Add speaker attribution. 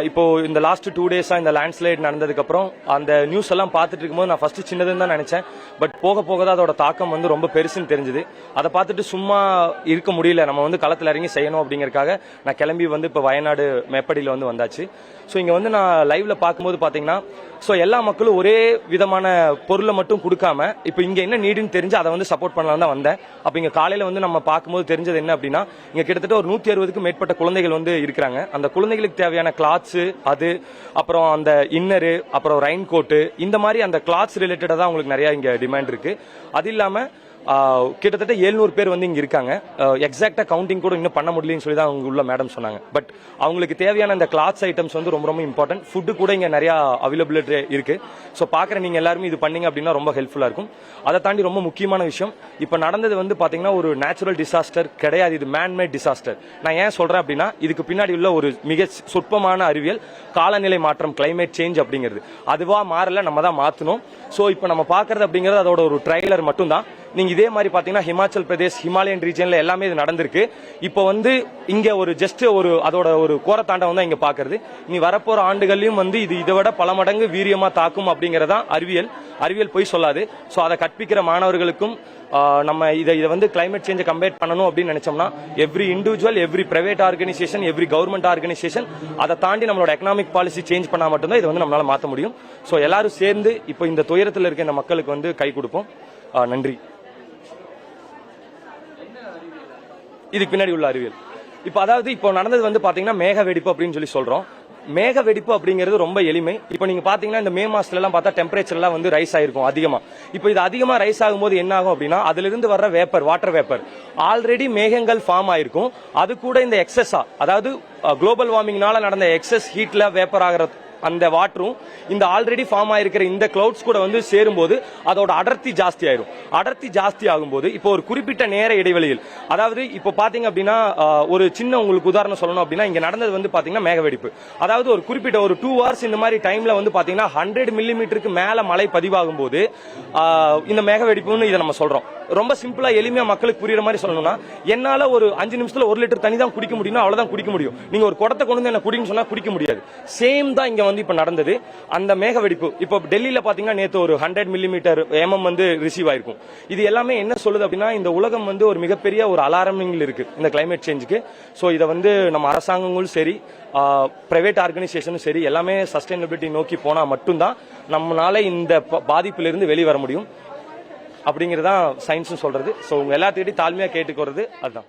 Speaker 1: இப்போ இந்த last 2 days இந்த லேண்ட்ஸ்லைட் நடந்ததுக்கு அப்புறம் அந்த நியூஸ் எல்லாம் பார்த்துட்டு இருக்கும்போது நான் ஃபர்ஸ்ட் சின்னதுன்னு தான் நினைச்சேன். பட் போக போக தான் அதோட தாக்கம் வந்து ரொம்ப பெருசுன்னு தெரிஞ்சுது. அதை பார்த்துட்டு சும்மா இருக்க முடியல, நம்ம வந்து களத்தில் இறங்கி செய்யணும் அப்படிங்கறக்காக நான் கிளம்பி வந்து இப்போ வயநாடு மேப்படியில் வந்து வந்தாச்சு. ஸோ இங்கே வந்து நான் லைவ்ல பார்க்கும்போது பார்த்தீங்கன்னா ஸோ எல்லா மக்களும் ஒரே விதமான பொருளை மட்டும் கொடுக்காம இப்போ இங்கே என்ன நீடுன்னு தெரிஞ்சு அதை வந்து சப்போர்ட் பண்ணலாம் தான் வந்தேன். அப்போ இங்கே காலையில் வந்து நம்ம பார்க்கும்போது தெரிஞ்சது என்ன அப்படின்னா, இங்கே கிட்டத்தட்ட ஒரு 160க்கும் மேற்பட்ட குழந்தைகள் வந்து இருக்கிறாங்க. அந்த குழந்தைகளுக்கு தேவையான கிளாத்ஸ், அது அப்புறம் அந்த இன்னரு, அப்புறம் ரெயின் கோட்டு, இந்த மாதிரி அந்த கிளாத்ஸ் ரிலேட்டடாக தான் உங்களுக்கு நிறைய இங்கே டிமாண்ட் இருக்கு. அது இல்லாமல் கிட்டத்தட்ட 700 பேர் வந்து இங்க இருக்காங்க. எக்ஸாக்டா கவுண்டிங் கூட இன்னும் பண்ண முடியலன்னு சொல்லி தான் அவங்க உள்ள மேடம் சொன்னாங்க. பட் அவங்களுக்கு தேவையான இந்த கிளாத்ஸ் ஐட்டம்ஸ் வந்து ரொம்ப ரொம்ப இம்பார்ட்டன்ட். ஃபுட்டு கூட இங்க நிறைய அவைலபிலிட்டி இருக்கு. ஸோ பாக்குற நீங்க எல்லாருமே இது பண்ணீங்க அப்படின்னா ரொம்ப ஹெல்ப்ஃபுல்லா இருக்கும். அதை தாண்டி ரொம்ப முக்கியமான விஷயம், இப்ப நடந்தது வந்து பாத்தீங்கன்னா ஒரு நேச்சுரல் டிசாஸ்டர் கிடையாது, இது மேன்மேட் டிசாஸ்டர். நான் ஏன் சொல்றேன் அப்படின்னா, இதுக்கு பின்னாடி உள்ள ஒரு மிக சொற்பமான அறிவியல் காலநிலை மாற்றம், கிளைமேட் சேஞ்ச் அப்படிங்கிறது. அதுவா மாறல, நம்ம தான் மாத்தணும். ஸோ இப்போ நம்ம பாக்குறது அப்படிங்கிறது அதோட ஒரு ட்ரைலர் மட்டும் தான். நீங்க இதே மாதிரி பாத்தீங்கன்னா ஹிமாச்சல் பிரதேஷ், ஹிமாலயன் ரீஜன்ல எல்லாமே இது நடந்திருக்கு. இப்போ வந்து இங்க ஒரு ஜஸ்ட் ஒரு அதோட ஒரு கோரத்தாண்டம் தான் இங்க பாக்குறது. இனி வரப்போற ஆண்டுகள்லயும் வந்து இது இதை விட பல மடங்கு வீரியமா தாக்கும் அப்படிங்கறதா அறிவியல் போய் சொல்லாது. சோ அதை கற்பிக்கிற மாணவர்களுக்கும் நம்ம இதை வந்து கிளைமேட் சேஞ்சை கம்பேர் பண்ணணும் அப்படின்னு நினைச்சோம்னா, every individual, every private organisation, every government organisation, அதை தாண்டி நம்மளோட எக்கனாமிக் பாலிசி சேஞ்ச் பண்ணா மட்டும்தான் இதை வந்து நம்மளால மாற்ற முடியும். ஸோ எல்லாரும் சேர்ந்து இப்போ இந்த துயரத்தில் இருக்க இந்த மக்களுக்கு வந்து கை கொடுப்போம். நன்றி. இதுக்கு பின்னாடி உள்ள அறிவியல் இப்போ அதாவது இப்போ நடந்தது வந்து பாத்தீங்கன்னா மேக வெடிப்பு அப்படின்னு சொல்லி சொல்றோம். மேக வெடிப்பு அப்படிங்கிறது ரொம்ப எளிமை. இப்போ நீங்க பாத்தீங்கன்னா இந்த மே மாசத்துல எல்லாம் பார்த்தா டெம்பரேச்சர் எல்லாம் வந்து ரைஸ் ஆயிருக்கும் அதிகமா. இப்போ இது அதிகமா ரைஸ் ஆகும்போது என்ன ஆகும் அப்படின்னா, அதுல இருந்து வர்ற வேப்பர், வாட்டர் வேப்பர் ஆல்ரெடி மேகங்கள் ஃபார்ம் ஆயிருக்கும். அது கூட இந்த எக்ஸஸா, அதாவது குளோபல் வார்மிங்னால நடந்த எக்ஸஸ் ஹீட்ல வேப்பர் ஆகிற அந்த வாட்டரும் இந்த ஆல்ரெடி ஃபார்ம் ஆயிருக்கிற இந்த கிளவுட்ஸ் கூட வந்து சேரும்போது அதோட அடர்த்தி ஜாஸ்தி ஆயிரும். அடர்த்தி ஜாஸ்தி ஆகும்போது இப்போ ஒரு குறிப்பிட்ட நேர இடைவெளியில், அதாவது இப்போ பாத்தீங்க அப்படின்னா ஒரு சின்ன உங்களுக்கு உதாரணம் சொல்லணும் அப்படின்னா, இங்க நடந்தது வந்து பாத்தீங்கன்னா மேகவெடிப்பு. அதாவது ஒரு குறிப்பிட்ட ஒரு 2 hours இந்த மாதிரி டைம்ல வந்து பாத்தீங்கன்னா 100 மில்லிமீட்டருக்கு மேல மழை பதிவாகும் போது இந்த மேகவெடிப்புன்னு இதை நம்ம சொல்றோம். ரொம்ப சிம்பிளா எளிமையா மக்களுக்கு புரியுற மாதிரி சொல்லணும்னா, என்னால ஒரு 5 நிமிஷத்துல 1 லிட்டர் தண்ணி தான் குடிக்க முடியும், அவ்வளவுதான் குடிக்க முடியும். நீங்க ஒரு குடத்தை கொண்டு வந்து என்ன குடின்னு சொன்னா குடிக்க முடியாது. சேம் தான் இங்க வந்து இப்ப நடந்தது. அந்த மேக வெடிப்பு இப்போ டெல்லியில பாத்தீங்கன்னா நேத்து ஒரு 100 மில்லிமீட்டர் வந்து ரிசீவ் ஆயிருக்கும். இது எல்லாமே என்ன சொல்லுது அப்படின்னா, இந்த உலகம் வந்து ஒரு மிகப்பெரிய ஒரு அலாரமிங்ல இருக்கு இந்த கிளைமேட் சேஞ்சுக்கு. சோ இதை வந்து நம்ம அரசாங்கங்களும் சரி, பிரைவேட் ஆர்கனைசேஷனும் சரி, எல்லாமே சஸ்டைனபிலிட்டி நோக்கி போனா மட்டும்தான் நம்மளால இந்த பாதிப்பிலிருந்து வெளியே வர முடியும் அப்படிங்கறதான் சயின்ஸ் சொல்றது. சோ உங்க எல்லாத்தையும் தாழ்மையா கேட்டுக்கிறது அதுதான்.